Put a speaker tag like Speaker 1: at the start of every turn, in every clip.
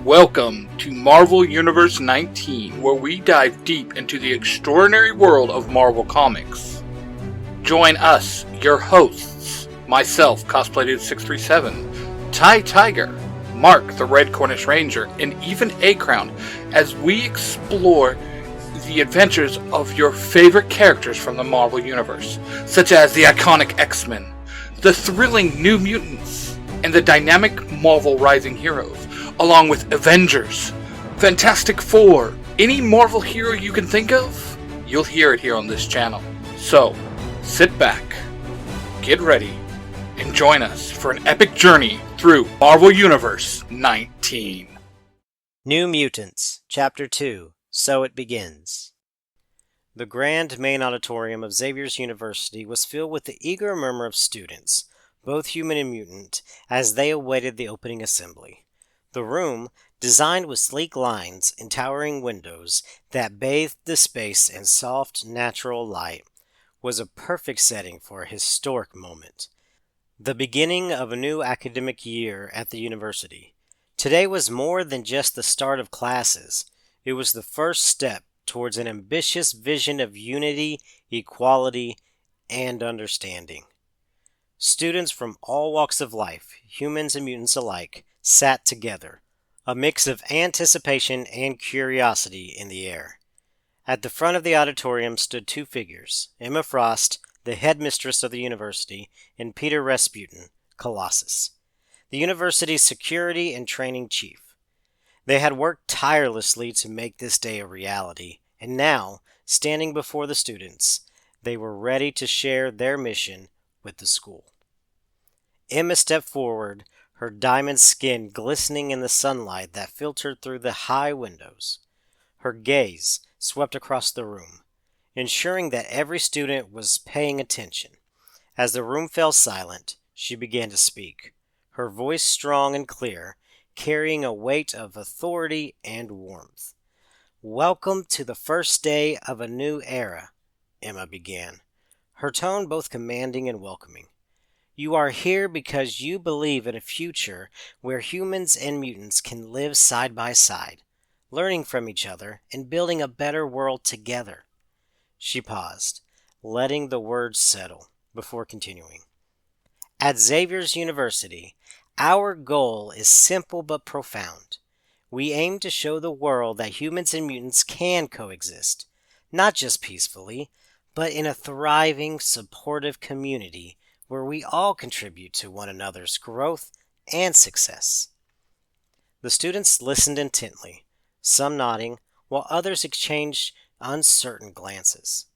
Speaker 1: Welcome to Marvel Universe 19, where we dive deep into the extraordinary world of Marvel Comics. Join us, your hosts, myself, CosplayDude637, Ty Tiger, Mark the Red Cornish Ranger, and even A-Crown, as we explore the adventures of your favorite characters from the Marvel Universe, such as the iconic X-Men, the thrilling New Mutants, and the dynamic Marvel Rising Heroes, along with Avengers, Fantastic Four, any Marvel hero you can think of, you'll hear it here on this channel. So, sit back, get ready, and join us for an epic journey through Marvel Universe 19.
Speaker 2: New Mutants, Chapter 2, So It Begins. The grand main auditorium of Xavier's University was filled with the eager murmur of students, both human and mutant, as they awaited the opening assembly. The room, designed with sleek lines and towering windows that bathed the space in soft, natural light, was a perfect setting for a historic moment. The beginning of a new academic year at the university. Today was more than just the start of classes. It was the first step towards an ambitious vision of unity, equality, and understanding. Students from all walks of life, humans and mutants alike, sat together, a mix of anticipation and curiosity in the air. At the front of the auditorium stood two figures, Emma Frost, the headmistress of the university, and Peter Rasputin, Colossus, the university's security and training chief. They had worked tirelessly to make this day a reality, and now, standing before the students, they were ready to share their mission with the school. Emma stepped forward, her diamond skin glistening in the sunlight that filtered through the high windows. Her gaze swept across the room, ensuring that every student was paying attention. As the room fell silent, she began to speak, her voice strong and clear, carrying a weight of authority and warmth. "Welcome to the first day of a new era," Emma began, her tone both commanding and welcoming. "You are here because you believe in a future where humans and mutants can live side by side, learning from each other and building a better world together." She paused, letting the words settle, before continuing. "At Xavier's University, our goal is simple but profound. We aim to show the world that humans and mutants can coexist, not just peacefully, but in a thriving, supportive community where we all contribute to one another's growth and success." The students listened intently, some nodding, while others exchanged uncertain glances.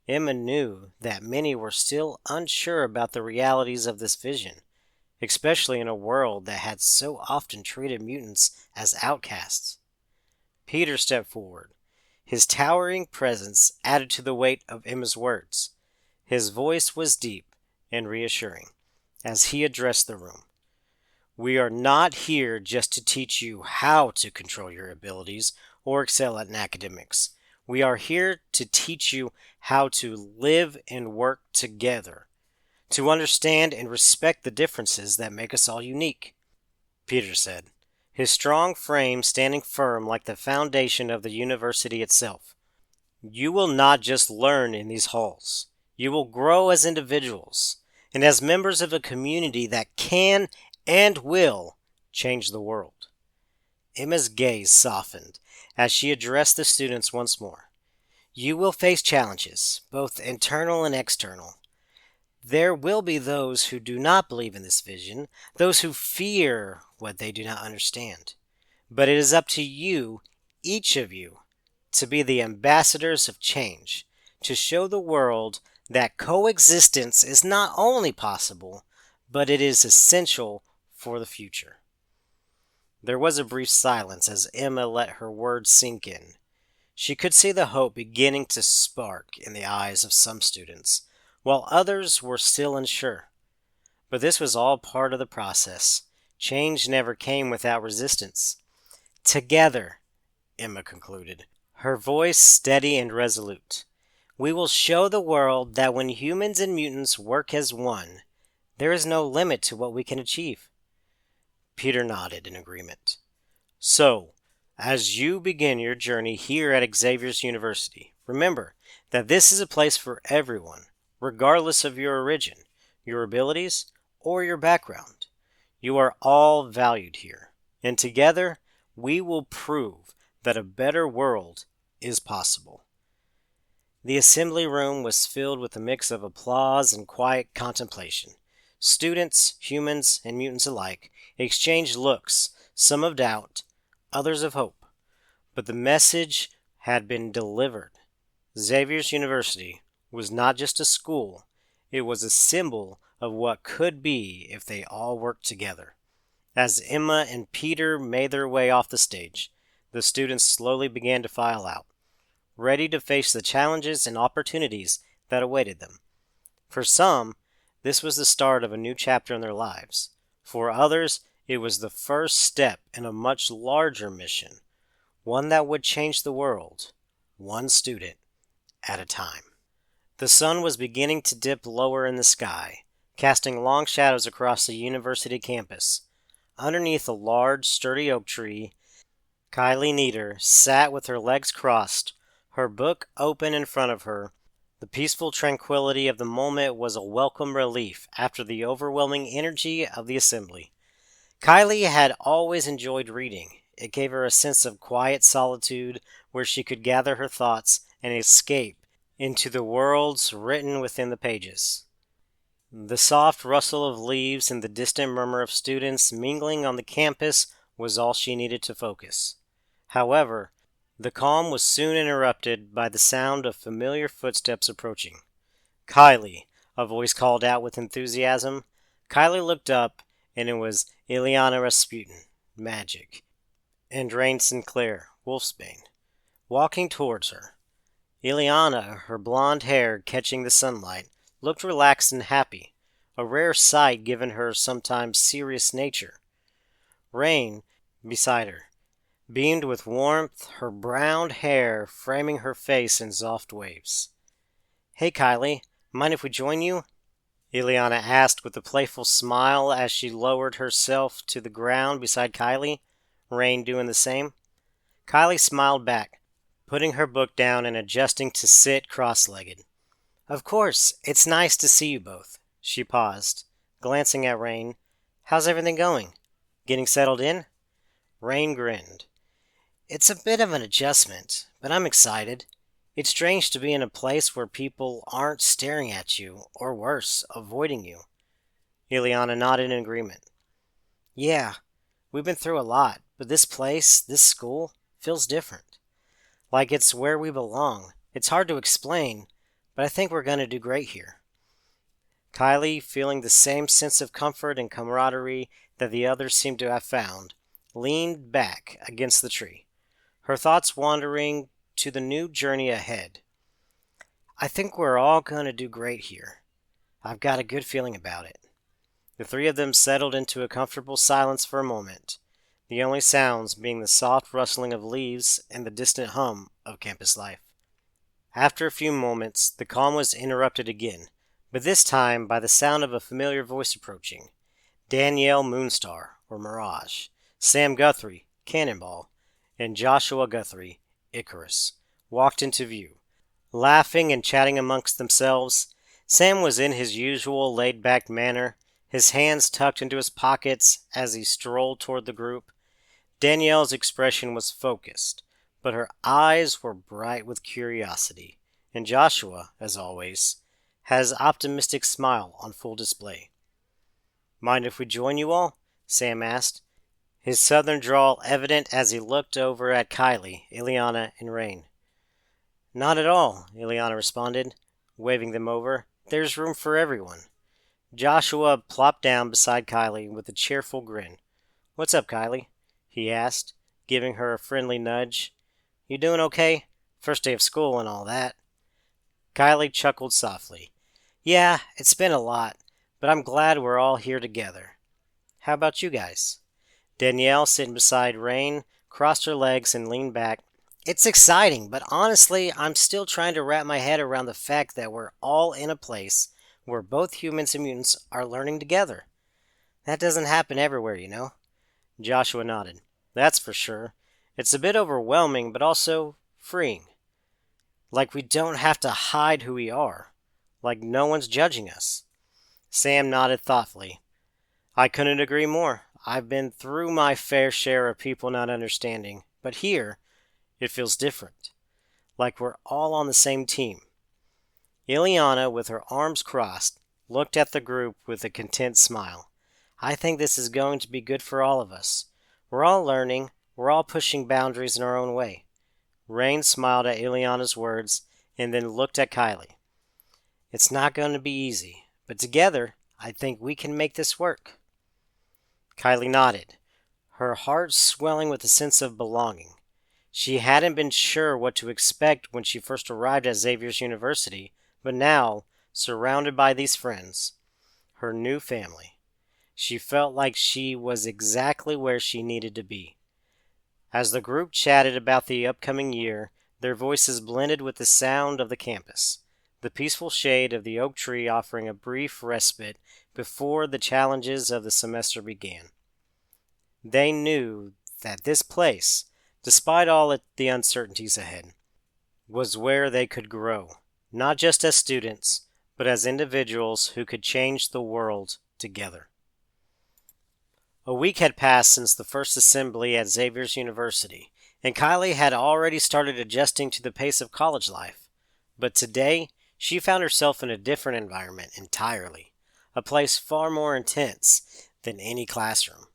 Speaker 2: Emma knew that many were still unsure about the realities of this vision, especially in a world that had so often treated mutants as outcasts. Peter stepped forward. His towering presence added to the weight of Emma's words. His voice was deep and reassuring as he addressed the room. "We are not here just to teach you how to control your abilities or excel at academics. We are here to teach you how to live and work together, to understand and respect the differences that make us all unique," Peter said, his strong frame standing firm like the foundation of the university itself. "You will not just learn in these halls. You will grow as individuals and as members of a community that can and will change the world." Emma's gaze softened as she addressed the students once more. "You will face challenges, both internal and external. There will be those who do not believe in this vision, those who fear what they do not understand. But it is up to you, each of you, to be the ambassadors of change, to show the world that coexistence is not only possible, but it is essential for the future." There was a brief silence as Emma let her words sink in. She could see the hope beginning to spark in the eyes of some students, while others were still unsure. But this was all part of the process. Change never came without resistance. "Together," Emma concluded, her voice steady and resolute, "we will show the world that when humans and mutants work as one, there is no limit to what we can achieve." Peter nodded in agreement. So, as you begin your journey here at Xavier's University, remember that this is a place for everyone, regardless of your origin, your abilities, or your background. You are all valued here, and together we will prove that a better world is possible. The assembly room was filled with a mix of applause and quiet contemplation. Students, humans, and mutants alike exchanged looks, some of doubt, others of hope. But the message had been delivered. Xavier's University was not just a school, it was a symbol of what could be if they all worked together. As Emma and Peter made their way off the stage, the students slowly began to file out, ready to face the challenges and opportunities that awaited them. For some, this was the start of a new chapter in their lives. For others, it was the first step in a much larger mission, one that would change the world, one student at a time. The sun was beginning to dip lower in the sky, casting long shadows across the university campus. Underneath a large, sturdy oak tree, Kylie Neater sat with her legs crossed, her book open in front of her. The peaceful tranquility of the moment was a welcome relief after the overwhelming energy of the assembly. Kylie had always enjoyed reading. It gave her a sense of quiet solitude where she could gather her thoughts and escape into the worlds written within the pages. The soft rustle of leaves and the distant murmur of students mingling on the campus was all she needed to focus. However, the calm was soon interrupted by the sound of familiar footsteps approaching. "Kylie," a voice called out with enthusiasm. Kylie looked up, and it was Ileana Rasputin, Magic, and Rain Sinclair, Wolfsbane, walking towards her. Ileana, her blonde hair catching the sunlight, looked relaxed and happy, a rare sight given her sometimes serious nature. Rain, beside her, beamed with warmth, her brown hair framing her face in soft waves. "Hey, Kylie, mind if we join you?" Ileana asked with a playful smile as she lowered herself to the ground beside Kylie, Rain doing the same. Kylie smiled back, putting her book down and adjusting to sit cross-legged. "Of course, it's nice to see you both." She paused, glancing at Rain. "How's everything going? Getting settled in?" Rain grinned. "It's a bit of an adjustment, but I'm excited. It's strange to be in a place where people aren't staring at you, or worse, avoiding you." Ileana nodded in agreement. "Yeah, we've been through a lot, but this place, this school, feels different. Like it's where we belong. It's hard to explain, but I think we're going to do great here." Kylie, feeling the same sense of comfort and camaraderie that the others seemed to have found, leaned back against the tree, her thoughts wandering to the new journey ahead. "I think we're all going to do great here. I've got a good feeling about it." The three of them settled into a comfortable silence for a moment, the only sounds being the soft rustling of leaves and the distant hum of campus life. After a few moments, the calm was interrupted again, but this time by the sound of a familiar voice approaching. Danielle Moonstar, or Mirage, Sam Guthrie, Cannonball, and Joshua Guthrie, Icarus, walked into view. Laughing and chatting amongst themselves, Sam was in his usual laid-back manner, his hands tucked into his pockets as he strolled toward the group. Danielle's expression was focused, but her eyes were bright with curiosity, and Joshua, as always, had his optimistic smile on full display. "Mind if we join you all?" Sam asked, his southern drawl evident as he looked over at Kylie, Ileana, and Rain. "Not at all," Ileana responded, waving them over. "There's room for everyone." Joshua plopped down beside Kylie with a cheerful grin. "What's up, Kylie?" he asked, giving her a friendly nudge. "You doing okay? First day of school and all that." Kylie chuckled softly. "Yeah, it's been a lot, but I'm glad we're all here together. How about you guys?" Danielle, sitting beside Rain, crossed her legs and leaned back. "It's exciting, but honestly, I'm still trying to wrap my head around the fact that we're all in a place where both humans and mutants are learning together. That doesn't happen everywhere, you know." Joshua nodded. that's for sure. It's a bit overwhelming, but also freeing. Like we don't have to hide who we are. Like no one's judging us. Sam nodded thoughtfully. I couldn't agree more. I've been through my fair share of people not understanding, but here, it feels different. Like we're all on the same team. Ileana, with her arms crossed, looked at the group with a content smile. I think this is going to be good for all of us. We're all learning. We're all pushing boundaries in our own way. Rain smiled at Ileana's words and then looked at Kylie. It's not going to be easy, but together, I think we can make this work. Kylie nodded, her heart swelling with a sense of belonging. She hadn't been sure what to expect when she first arrived at Xavier's University, but now, surrounded by these friends, her new family, she felt like she was exactly where she needed to be. As the group chatted about the upcoming year, their voices blended with the sound of the campus, the peaceful shade of the oak tree offering a brief respite before the challenges of the semester began. They knew that this place, despite all the uncertainties ahead, was where they could grow, not just as students, but as individuals who could change the world together. A week had passed since the first assembly at Xavier's University, and Kylie had already started adjusting to the pace of college life. But today, she found herself in a different environment entirely, a place far more intense than any classroom.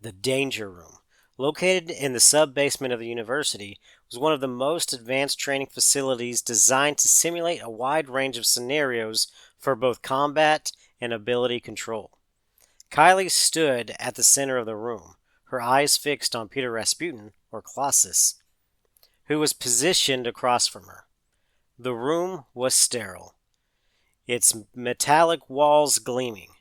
Speaker 2: The Danger Room, located in the sub-basement of the university, was one of the most advanced training facilities designed to simulate a wide range of scenarios for both combat and ability control. Kylie stood at the center of the room, her eyes fixed on Peter Rasputin, or Colossus, who was positioned across from her. The room was sterile, its metallic walls gleaming,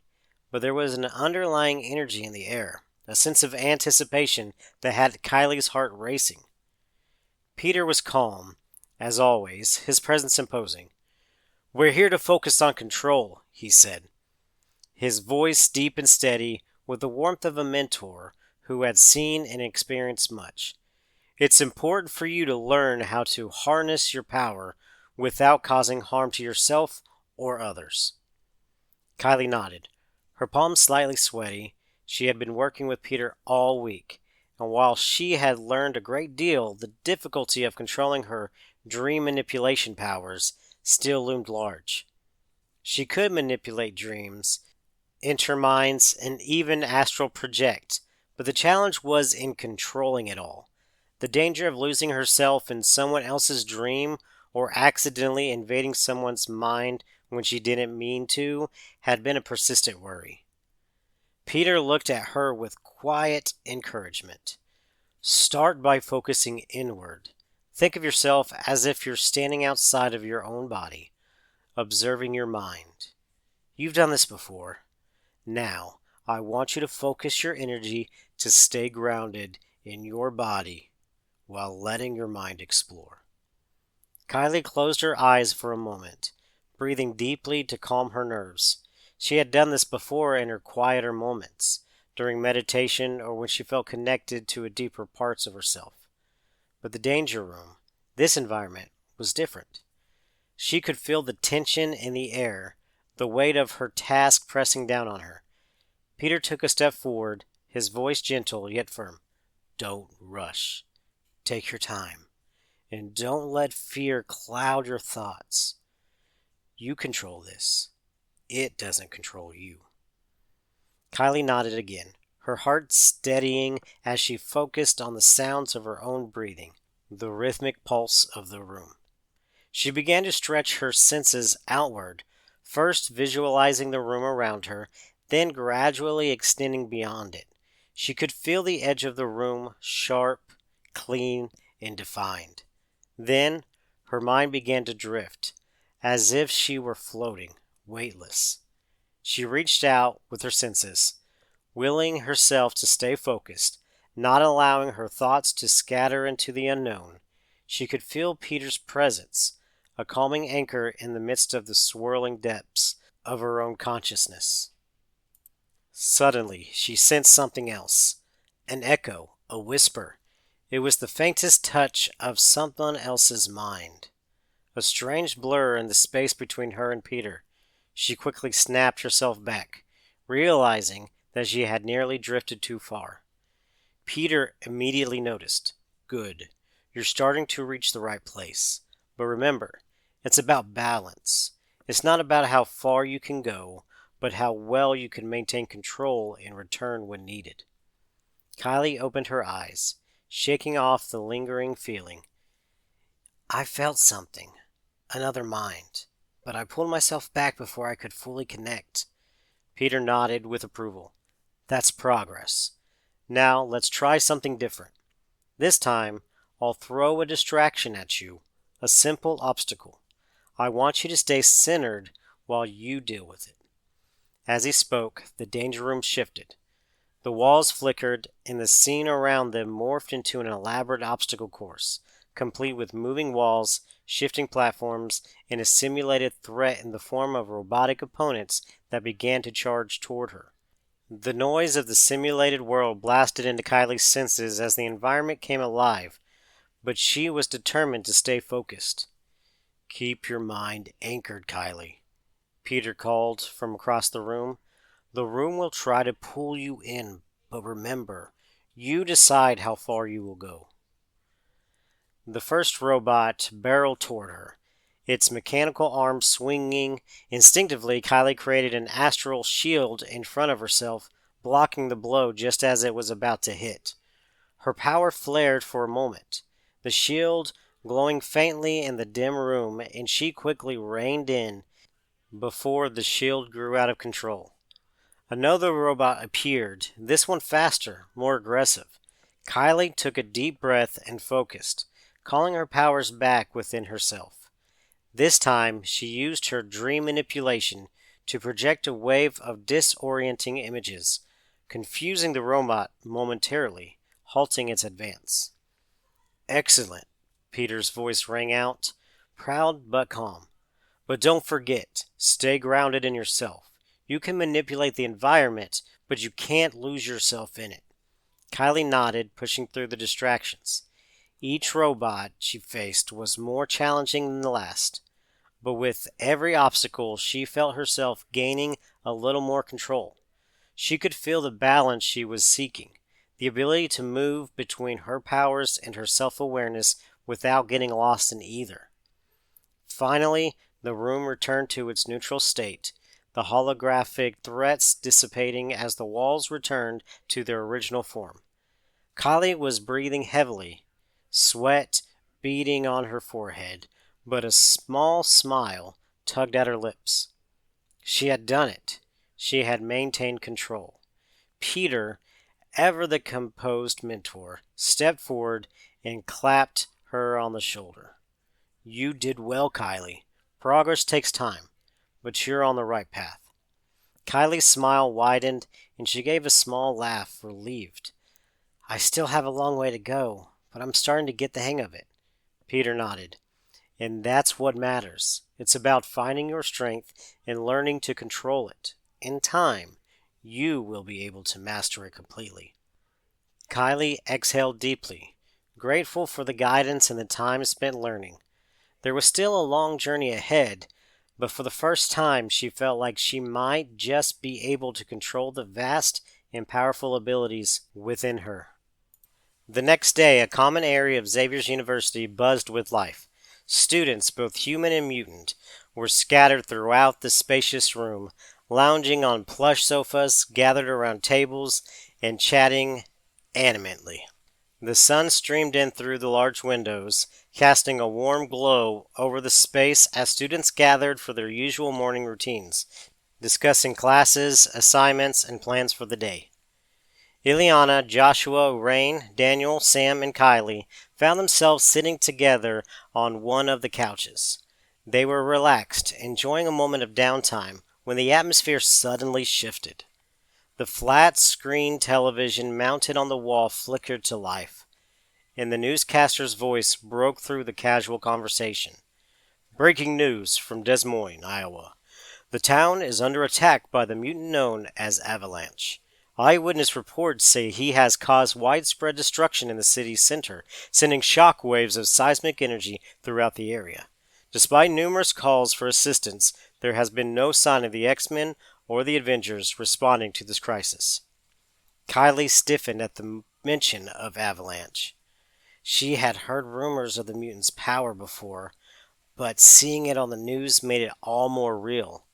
Speaker 2: but there was an underlying energy in the air, a sense of anticipation that had Kylie's heart racing. Peter was calm, as always, his presence imposing. "We're here to focus on control," he said, his voice deep and steady with the warmth of a mentor who had seen and experienced much. "It's important for you to learn how to harness your power without causing harm to yourself or others." Kylie nodded, her palms slightly sweaty. She had been working with Peter all week, and while she had learned a great deal, the difficulty of controlling her dream manipulation powers still loomed large. She could manipulate dreams, enter minds, and even astral project, but the challenge was in controlling it all. The danger of losing herself in someone else's dream or accidentally invading someone's mind when she didn't mean to had been a persistent worry. Peter looked at her with quiet encouragement. "Start by focusing inward. Think of yourself as if you're standing outside of your own body, observing your mind. You've done this before. Now, I want you to focus your energy to stay grounded in your body while letting your mind explore." Kylie closed her eyes for a moment, breathing deeply to calm her nerves. She had done this before in her quieter moments, during meditation or when she felt connected to deeper parts of herself. But the Danger Room, this environment, was different. She could feel the tension in the air, the weight of her task pressing down on her. Peter took a step forward, his voice gentle yet firm. "Don't rush. Take your time. And don't let fear cloud your thoughts. You control this. It doesn't control you." Kylie nodded again, her heart steadying as she focused on the sounds of her own breathing, the rhythmic pulse of the room. She began to stretch her senses outward, first visualizing the room around her, then gradually extending beyond it. She could feel the edge of the room, sharp, clean, and defined. Then her mind began to drift, as if she were floating, weightless. She reached out with her senses, willing herself to stay focused, not allowing her thoughts to scatter into the unknown. She could feel Peter's presence, a calming anchor in the midst of the swirling depths of her own consciousness. Suddenly, she sensed something else, an echo, A whisper. It was the faintest touch of someone else's mind. A strange blur in the space between her and Peter. She quickly snapped herself back, realizing that she had nearly drifted too far. Peter immediately noticed. Good. You're starting to reach the right place. But remember, it's about balance. It's not about how far you can go, but how well you can maintain control in return when needed. Kylie opened her eyes, shaking off the lingering feeling. I felt something. Another mind. But I pulled myself back before I could fully connect. Peter nodded with approval. That's progress. Now let's try something different. This time, I'll throw a distraction at you. A simple obstacle. I want you to stay centered while you deal with it. As he spoke, the danger room shifted. The walls flickered, and the scene around them morphed into an elaborate obstacle course, complete with moving walls, shifting platforms, and a simulated threat in the form of robotic opponents that began to charge toward her. The noise of the simulated world blasted into Kylie's senses as the environment came alive, but she was determined to stay focused. Keep your mind anchored, Kylie, Peter called from across the room. The room will try to pull you in, but remember, you decide how far you will go. The first robot barreled toward her, its mechanical arms swinging. Instinctively, Kylie created an astral shield in front of herself, blocking the blow just as it was about to hit. Her power flared for a moment, the shield glowing faintly in the dim room, and she quickly reined in before the shield grew out of control. Another robot appeared, this one faster, more aggressive. Kylie took a deep breath and focused, calling her powers back within herself. This time, she used her dream manipulation to project a wave of disorienting images, confusing the robot momentarily, halting its advance. Excellent, Peter's voice rang out, proud but calm. But don't forget, stay grounded in yourself. You can manipulate the environment, but you can't lose yourself in it. Kylie nodded, pushing through the distractions. Each robot she faced was more challenging than the last, but with every obstacle she felt herself gaining a little more control. She could feel the balance she was seeking, the ability to move between her powers and her self-awareness without getting lost in either. Finally, the room returned to its neutral state, the holographic threats dissipating as the walls returned to their original form. Kylie was breathing heavily, sweat beading on her forehead, but a small smile tugged at her lips. She had done it. She had maintained control. Peter, ever the composed mentor, stepped forward and clapped her on the shoulder. You did well, Kylie. Progress takes time, but you're on the right path. Kylie's smile widened, and she gave a small laugh, relieved. I still have a long way to go, but I'm starting to get the hang of it. Peter nodded. And that's what matters. It's about finding your strength and learning to control it. In time, you will be able to master it completely. Kylie exhaled deeply, grateful for the guidance and the time spent learning. There was still a long journey ahead, but for the first time she felt like she might just be able to control the vast and powerful abilities within her. The next day, a common area of Xavier's University buzzed with life. Students, both human and mutant, were scattered throughout the spacious room, lounging on plush sofas, gathered around tables, and chatting animately. The sun streamed in through the large windows, casting a warm glow over the space as students gathered for their usual morning routines, discussing classes, assignments, and plans for the day. Ileana, Joshua, Rain, Daniel, Sam, and Kylie found themselves sitting together on one of the couches. They were relaxed, enjoying a moment of downtime, when the atmosphere suddenly shifted. The flat screen television mounted on the wall flickered to life, and the newscaster's voice broke through the casual conversation. Breaking news from Des Moines, Iowa. The town is under attack by the mutant known as Avalanche. Eyewitness reports say he has caused widespread destruction in the city's center, sending shock waves of seismic energy throughout the area. Despite numerous calls for assistance, there has been no sign of the X-Men or the Avengers responding to this crisis. Kylie stiffened at the mention of Avalanche. She had heard rumors of the mutants' power before, but seeing it on the news made it all more real.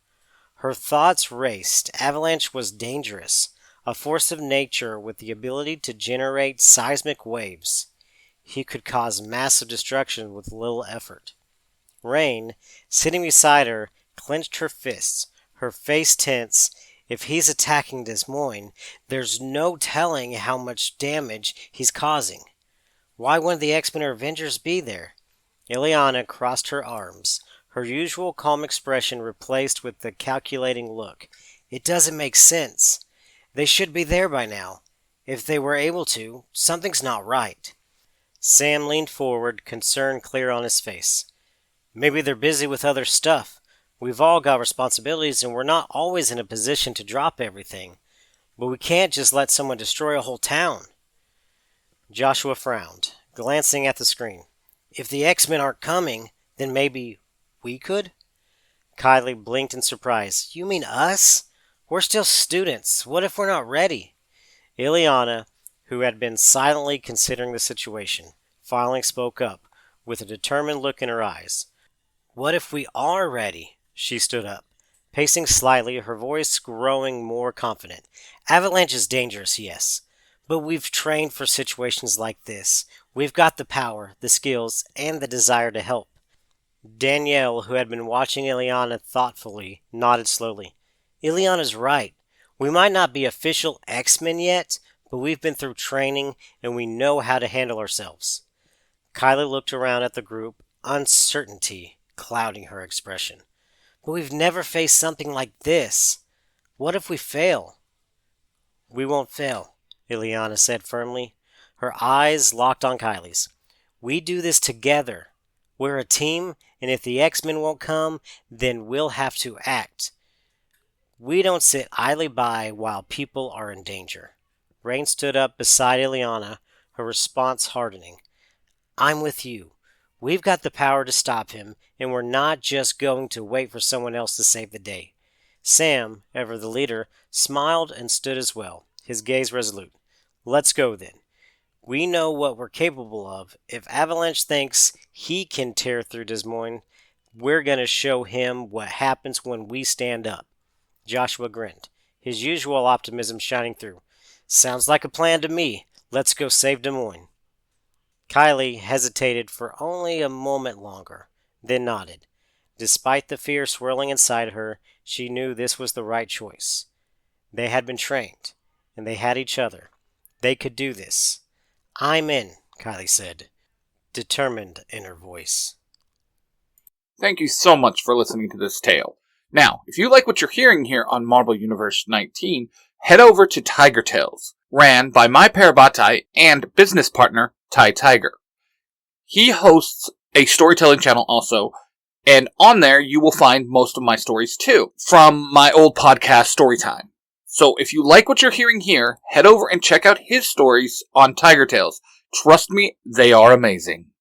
Speaker 2: Her thoughts raced. Avalanche was dangerous, a force of nature with the ability to generate seismic waves. He could cause massive destruction with little effort. Rain, sitting beside her, clenched her fists, her face tense. If he's attacking Des Moines, there's no telling how much damage he's causing. Why wouldn't the X-Men or Avengers be there? Ileana crossed her arms, her usual calm expression replaced with the calculating look. It doesn't make sense. They should be there by now. If they were able to, something's not right. Sam leaned forward, concern clear on his face. Maybe they're busy with other stuff. We've all got responsibilities and we're not always in a position to drop everything. But we can't just let someone destroy a whole town. Joshua frowned, glancing at the screen. If the X-Men aren't coming, then maybe we could? Kylie blinked in surprise. You mean us? We're still students. What if we're not ready? Ileana, who had been silently considering the situation, finally spoke up, with a determined look in her eyes. What if we are ready? She stood up, pacing slightly, her voice growing more confident. Avalanche is dangerous, yes, but we've trained for situations like this. We've got the power, the skills, and the desire to help. Danielle, who had been watching Ileana thoughtfully, nodded slowly. Ileana's right. We might not be official X-Men yet, but we've been through training and we know how to handle ourselves. Kylie looked around at the group, uncertainty clouding her expression. But we've never faced something like this. What if we fail? We won't fail, Ileana said firmly. Her eyes locked on Kylie's. We do this together. We're a team, and if the X-Men won't come, then we'll have to act. We don't sit idly by while people are in danger. Rain stood up beside Ileana, her response hardening. I'm with you. We've got the power to stop him, and we're not just going to wait for someone else to save the day. Sam, ever the leader, smiled and stood as well, his gaze resolute. Let's go then. We know what we're capable of. If Avalanche thinks he can tear through Des Moines, we're going to show him what happens when we stand up. Joshua grinned, his usual optimism shining through. Sounds like a plan to me. Let's go save Des Moines. Kylie hesitated for only a moment longer, then nodded. Despite the fear swirling inside her, she knew this was the right choice. They had been trained, and they had each other. They could do this. I'm in, Kylie said, determined in her voice.
Speaker 1: Thank you so much for listening to this tale. Now, if you like what you're hearing here on Marvel Universe 19, head over to Tiger Tales, ran by my Parabatai and business partner, Ty Tiger. He hosts a storytelling channel also, and on there you will find most of my stories too, from my old podcast Storytime. So if you like what you're hearing here, head over and check out his stories on Tiger Tales. Trust me, they are amazing.